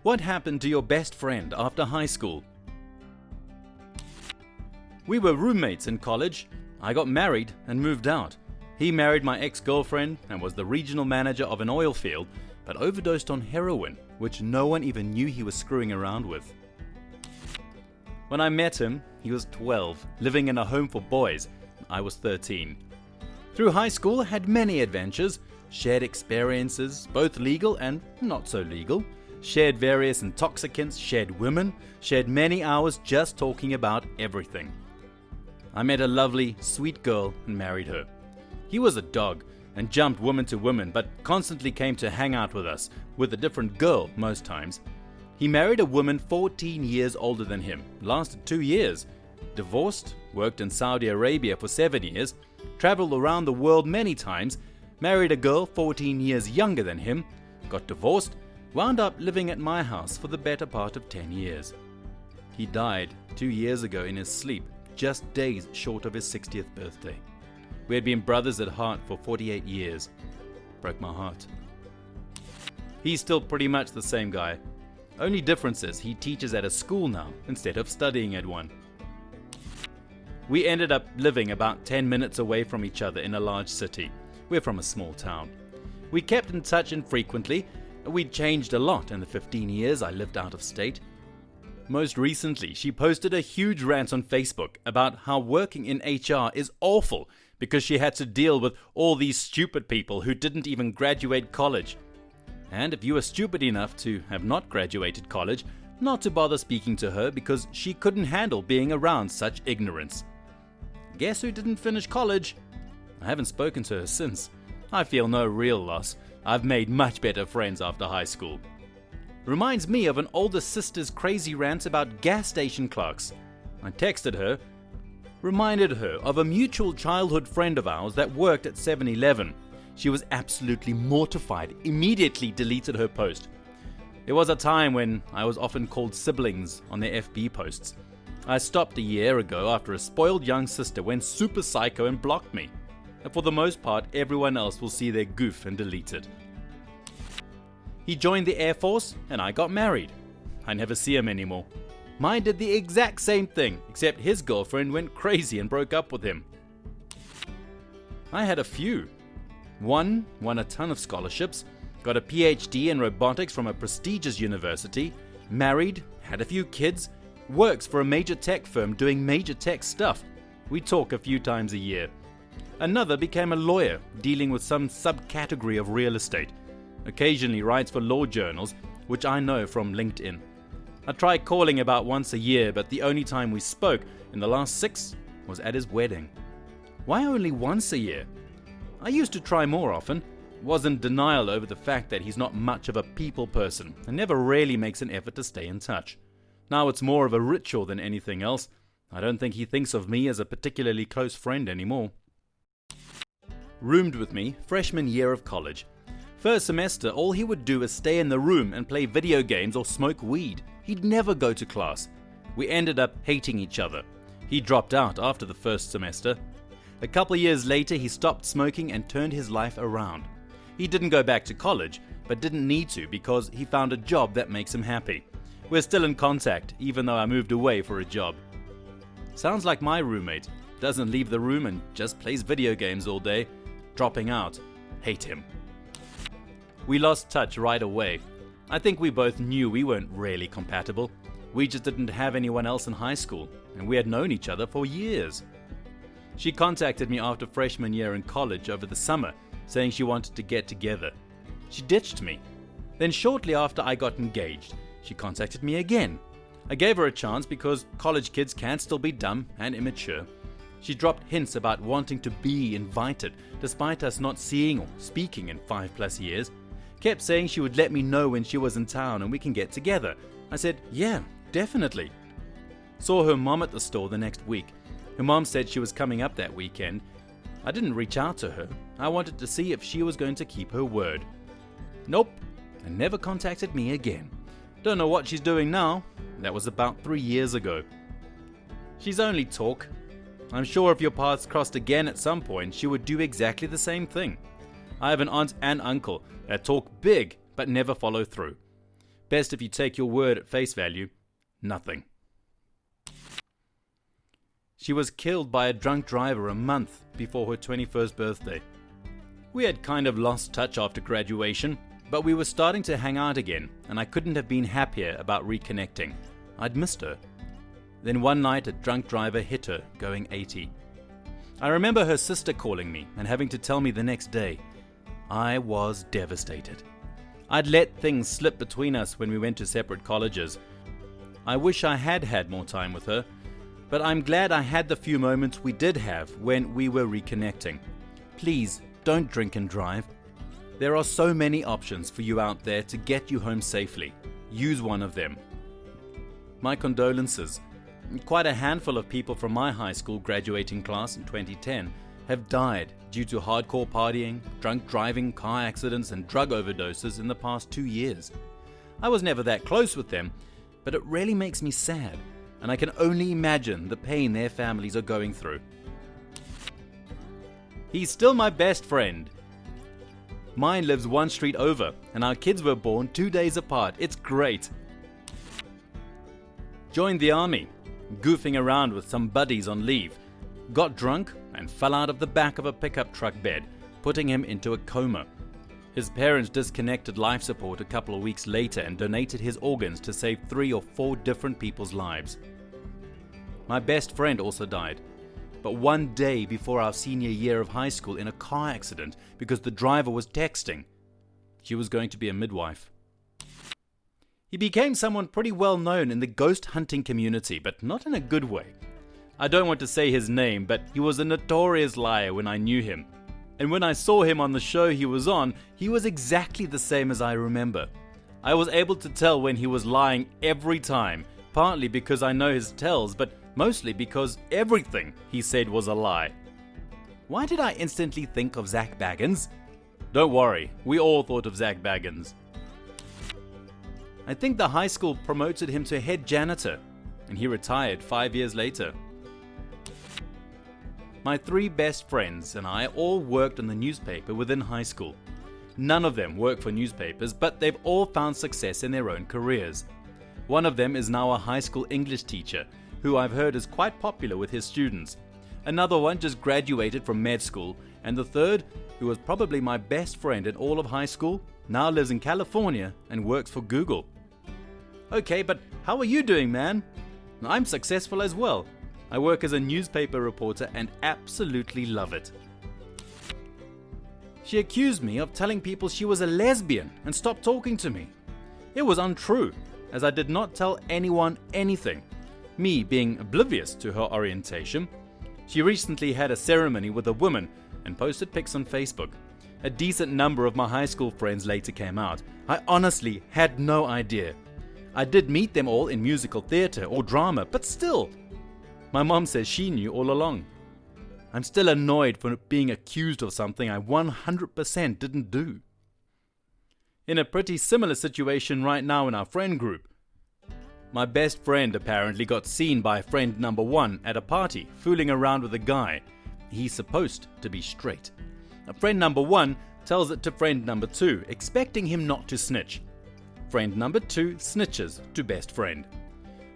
What happened to your best friend after high school? We were roommates in college. I got married and moved out. He married my ex-girlfriend and was the regional manager of an oil field, but overdosed on heroin, which no one even knew he was screwing around with. When I met him, he was 12, living in a home for boys. I was 13. Through high school, I had many adventures, shared experiences, both legal and not so legal, shared various intoxicants, shared women, shared many hours just talking about everything. I met a lovely, sweet girl and married her. He was a dog and jumped woman to woman, but constantly came to hang out with us, with a different girl most times. He married a woman 14 years older than him, lasted 2 years, divorced, worked in Saudi Arabia for 7 years, traveled around the world many times, married a girl 14 years younger than him, got divorced, wound up living at my house for the better part of 10 years. He died 2 years ago in his sleep, just days short of his 60th birthday. We had been brothers at heart for 48 years. Broke my heart. He's still pretty much the same guy. Only difference is he teaches at a school now instead of studying at one. We ended up living about 10 minutes away from each other in a large city. We're from a small town. We kept in touch infrequently. We'd changed a lot in the 15 years I lived out of state. Most recently, she posted a huge rant on Facebook about how working in HR is awful because she had to deal with all these stupid people who didn't even graduate college. And if you were stupid enough to have not graduated college, not to bother speaking to her because she couldn't handle being around such ignorance. Guess who didn't finish college? I haven't spoken to her since. I feel no real loss. I've made much better friends after high school. Reminds me of an older sister's crazy rant about gas station clerks. I texted her, reminded her of a mutual childhood friend of ours that worked at 7-Eleven. She was absolutely mortified, immediately deleted her post. There was a time when I was often called siblings on their FB posts. I stopped a year ago after a spoiled young sister went super psycho and blocked me. And for the most part, everyone else will see their goof and delete it. He joined the Air Force and I got married. I never see him anymore. Mine did the exact same thing, except his girlfriend went crazy and broke up with him. I had a few. One won a ton of scholarships, got a PhD in robotics from a prestigious university, married, had a few kids, works for a major tech firm doing major tech stuff. We talk a few times a year. Another became a lawyer, dealing with some subcategory of real estate. Occasionally writes for law journals, which I know from LinkedIn. I try calling about once a year, but the only time we spoke in the last 6 was at his wedding. Why only once a year? I used to try more often, was in denial over the fact that he's not much of a people person and never really makes an effort to stay in touch. Now it's more of a ritual than anything else. I don't think he thinks of me as a particularly close friend anymore. Roomed with me freshman year of college. First semester, all he would do is stay in the room and play video games or smoke weed. He'd never go to class. We ended up hating each other. He dropped out after the first semester. A couple years later, he stopped smoking and turned his life around. He didn't go back to college, but didn't need to because he found a job that makes him happy. We're still in contact, even though I moved away for a job. Sounds like my roommate. Doesn't leave the room and just plays video games all day. Dropping out. Hate him. We lost touch right away. I think we both knew we weren't really compatible. We just didn't have anyone else in high school, and we had known each other for years. She contacted me after freshman year in college over the summer, saying she wanted to get together. She ditched me. Then shortly after I got engaged, she contacted me again. I gave her a chance because college kids can still be dumb and immature. She dropped hints about wanting to be invited, despite us not seeing or speaking in 5+ years. Kept saying she would let me know when she was in town and we can get together. I said, yeah, definitely. Saw her mom at the store the next week. Her mom said she was coming up that weekend. I didn't reach out to her. I wanted to see if she was going to keep her word. Nope, and never contacted me again. Don't know what she's doing now. That was about 3 years ago. She's only talk. I'm sure if your paths crossed again at some point, she would do exactly the same thing. I have an aunt and uncle that talk big but never follow through. best if you take your word at face value. Nothing. She was killed by a drunk driver a month before her 21st birthday. We had kind of lost touch after graduation, but we were starting to hang out again, and I couldn't have been happier about reconnecting. I'd missed her. Then one night a drunk driver hit her, going 80. I remember her sister calling me and having to tell me the next day. I was devastated. I'd let things slip between us when we went to separate colleges. I wish I had had more time with her, but I'm glad I had the few moments we did have when we were reconnecting. Please, don't drink and drive. There are so many options for you out there to get you home safely. Use one of them. My condolences. Quite a handful of people from my high school graduating class in 2010 have died due to hardcore partying, drunk driving, car accidents, and drug overdoses in the past 2 years. I was never that close with them, but it really makes me sad, and I can only imagine the pain their families are going through. He's still my best friend. Mine lives one street over, and our kids were born 2 days apart. It's great. Joined the army, goofing around with some buddies on leave. Got drunk and fell out of the back of a pickup truck bed, putting him into a coma. His parents disconnected life support a couple of weeks later and donated his organs to save 3 or 4 different people's lives. My best friend also died, but one day before our senior year of high school in a car accident because the driver was texting. She was going to be a midwife. He became someone pretty well known in the ghost hunting community, but not in a good way. I don't want to say his name, but he was a notorious liar when I knew him. And when I saw him on the show he was on, he was exactly the same as I remember. I was able to tell when he was lying every time, partly because I know his tells, but mostly because everything he said was a lie. Why did I instantly think of Zach Baggins? Don't worry, we all thought of Zach Baggins. I think the high school promoted him to head janitor, and he retired 5 years later. My 3 best friends and I all worked on the newspaper within high school. None of them work for newspapers, but they've all found success in their own careers. One of them is now a high school English teacher, who I've heard is quite popular with his students. Another one just graduated from med school, and the third, who was probably my best friend in all of high school, now lives in California and works for Google. Okay, but how are you doing, man? I'm successful as well. I work as a newspaper reporter and absolutely love it. She accused me of telling people she was a lesbian and stopped talking to me. It was untrue, as I did not tell anyone anything, me being oblivious to her orientation. She recently had a ceremony with a woman and posted pics on Facebook. A decent number of my high school friends later came out. I honestly had no idea. I did meet them all in musical theatre or drama, but still. My mom says she knew all along. I'm still annoyed for being accused of something I 100% didn't do. In a pretty similar situation right now in our friend group. My best friend apparently got seen by friend number 1 at a party, fooling around with a guy. He's supposed to be straight. Friend number 1 tells it to friend number 2, expecting him not to snitch. Friend number 2 snitches to best friend.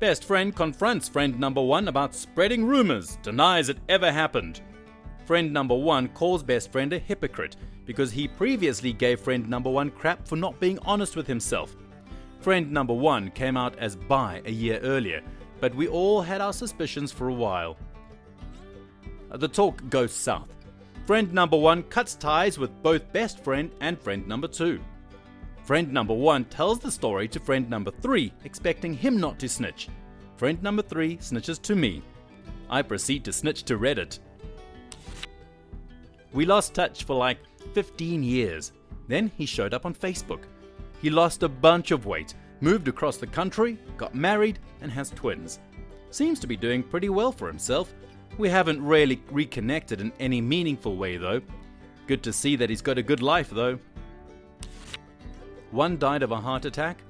Best friend confronts friend number 1 about spreading rumors, denies it ever happened. Friend number 1 calls best friend a hypocrite because he previously gave friend number 1 crap for not being honest with himself. Friend number 1 came out as bi a year earlier, but we all had our suspicions for a while. The talk goes south. Friend number 1 cuts ties with both best friend and friend number 2. Friend number 1 tells the story to friend number 3, expecting him not to snitch. Friend number 3 snitches to me. I proceed to snitch to Reddit. We lost touch for like 15 years. Then he showed up on Facebook. He lost a bunch of weight, moved across the country, got married, and has twins. Seems to be doing pretty well for himself. We haven't really reconnected in any meaningful way though. Good to see that he's got a good life though. One died of a heart attack,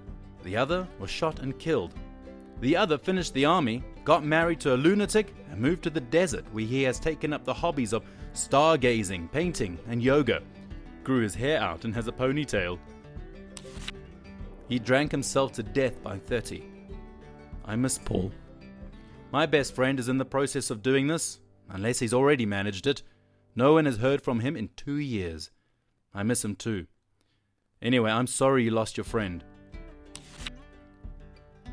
the other was shot and killed. The other finished the army, got married to a lunatic, and moved to the desert where he has taken up the hobbies of stargazing, painting, and yoga. Grew his hair out and has a ponytail. He drank himself to death by 30. I miss Paul. My best friend is in the process of doing this, unless he's already managed it. No one has heard from him in 2 years. I miss him too. Anyway, I'm sorry you lost your friend.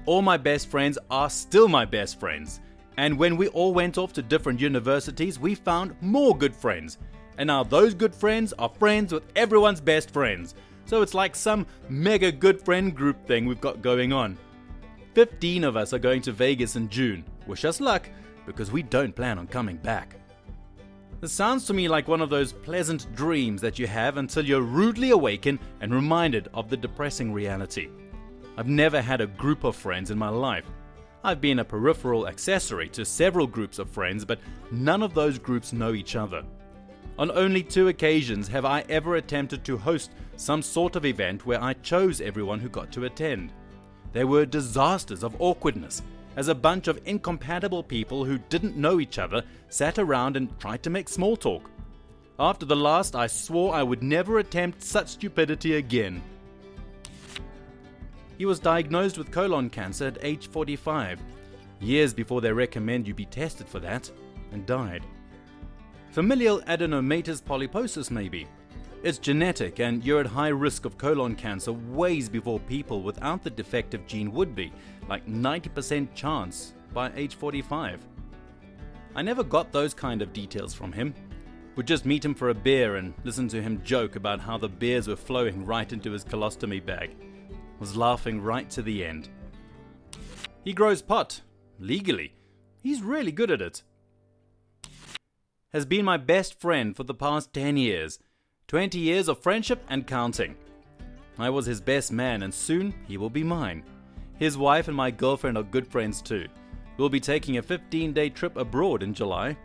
All my best friends are still my best friends. And when we all went off to different universities, we found more good friends. And now those good friends are friends with everyone's best friends. So it's like some mega good friend group thing we've got going on. 15 of us are going to Vegas in June. Wish us luck, because we don't plan on coming back. This sounds to me like one of those pleasant dreams that you have until you're rudely awakened and reminded of the depressing reality. I've never had a group of friends in my life. I've been a peripheral accessory to several groups of friends, but none of those groups know each other. On only 2 occasions have I ever attempted to host some sort of event where I chose everyone who got to attend. They were disasters of awkwardness, as a bunch of incompatible people who didn't know each other sat around and tried to make small talk. After the last, I swore I would never attempt such stupidity again. He was diagnosed with colon cancer at age 45, years before they recommend you be tested for that, and died. Familial adenomatous polyposis maybe. It's genetic and you're at high risk of colon cancer ways before people without the defective gene would be, like 90% chance by age 45. I never got those kind of details from him. Would just meet him for a beer and listen to him joke about how the beers were flowing right into his colostomy bag. Was laughing right to the end. He grows pot, legally. He's really good at it. Has been my best friend for the past 10 years. 20 years of friendship and counting. I was his best man and soon he will be mine. His wife and my girlfriend are good friends too. We'll be taking a 15-day trip abroad in July.